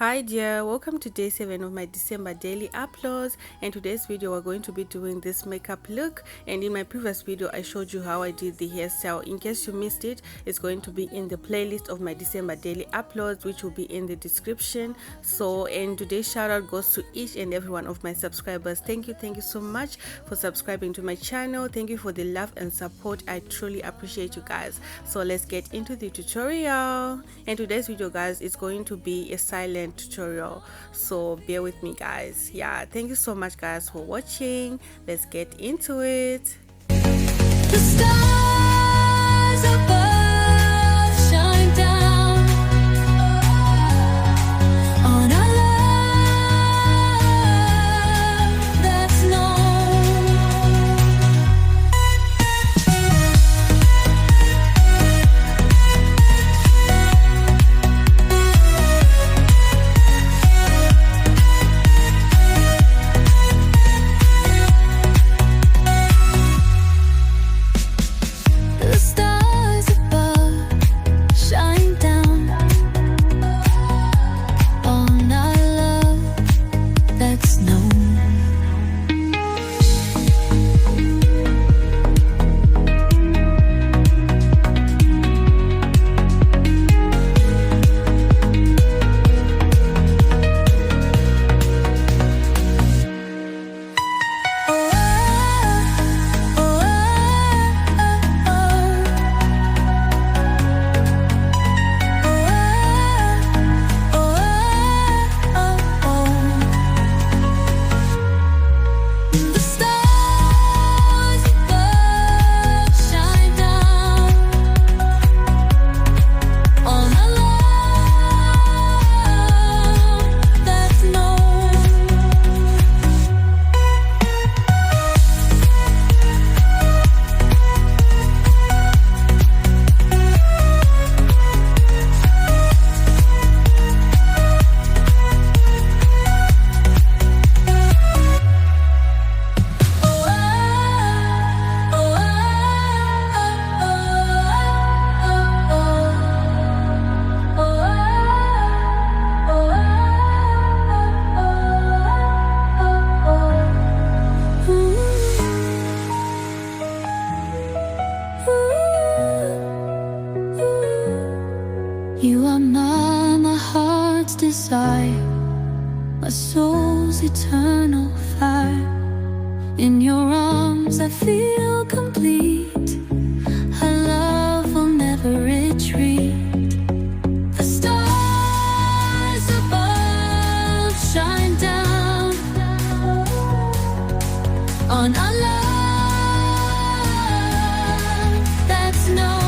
Hi dear, welcome to day 7 of my December daily uploads, and today's video we're going to be doing this makeup look. And in my previous video I showed you how I did the hairstyle. In case you missed it, it's going to be in the playlist of my December daily uploads, which will be in the description. And today's shout out goes to each and every one of my subscribers. Thank you so much for subscribing to my channel. Thank you for the love and support. I truly appreciate you guys. So let's get into the tutorial. And today's video, guys, is going to be a silent tutorial, so bear with me, guys. Yeah, thank you so much, guys, for watching. Let's get into it. The stars above shine down on our love that's known. The stars above shine down on our love that's known. The stars above shine down on our love that's known. You are my heart's desire, my soul's eternal fire. In your arms I feel complete. Our love will never retreat. The stars above shine down on our love that's known.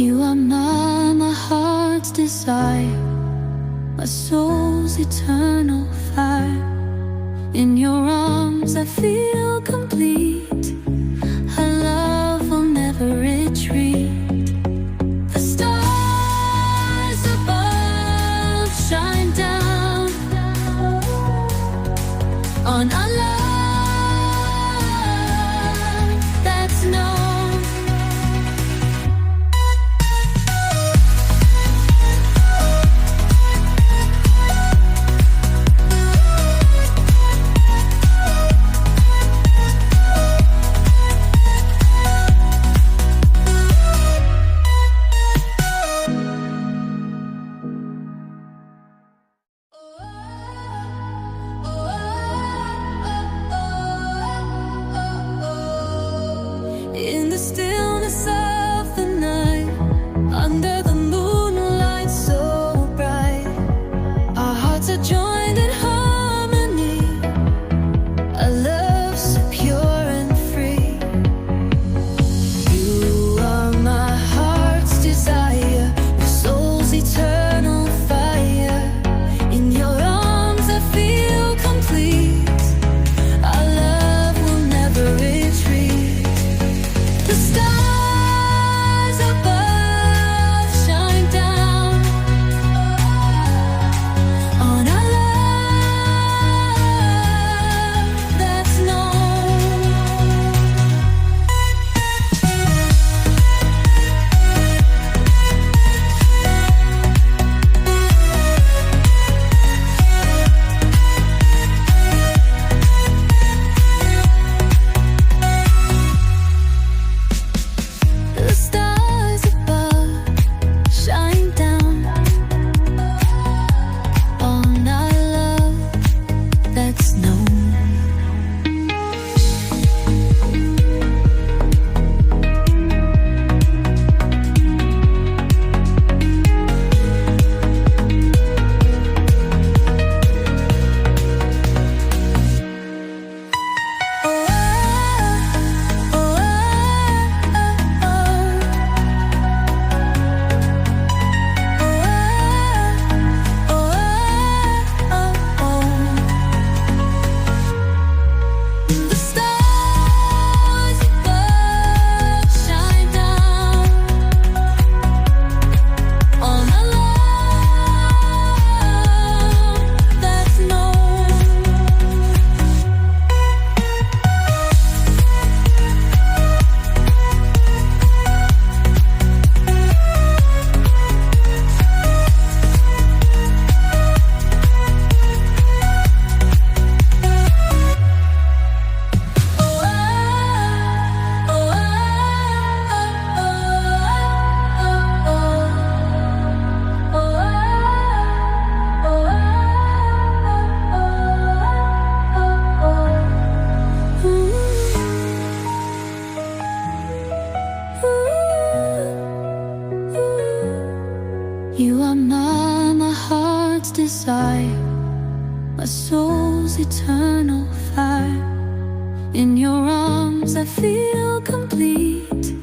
You are my heart's desire, my soul's eternal fire. In your arms I feel complete. Our love will never retreat. The stars above shine down on our love that's known. In the stillness of the night, under the moonlight so bright, our hearts are joined in harmony, a love so pure and free. You are my heart's desire, my soul's eternal fire. In your arms I feel complete. Our love will never retreat. The stars above shine down on our love that's known. The stars above shine down on our love that's known. The stars above shine down on our love that's known. You are my heart's desire, my soul's eternal fire. In your arms I feel complete.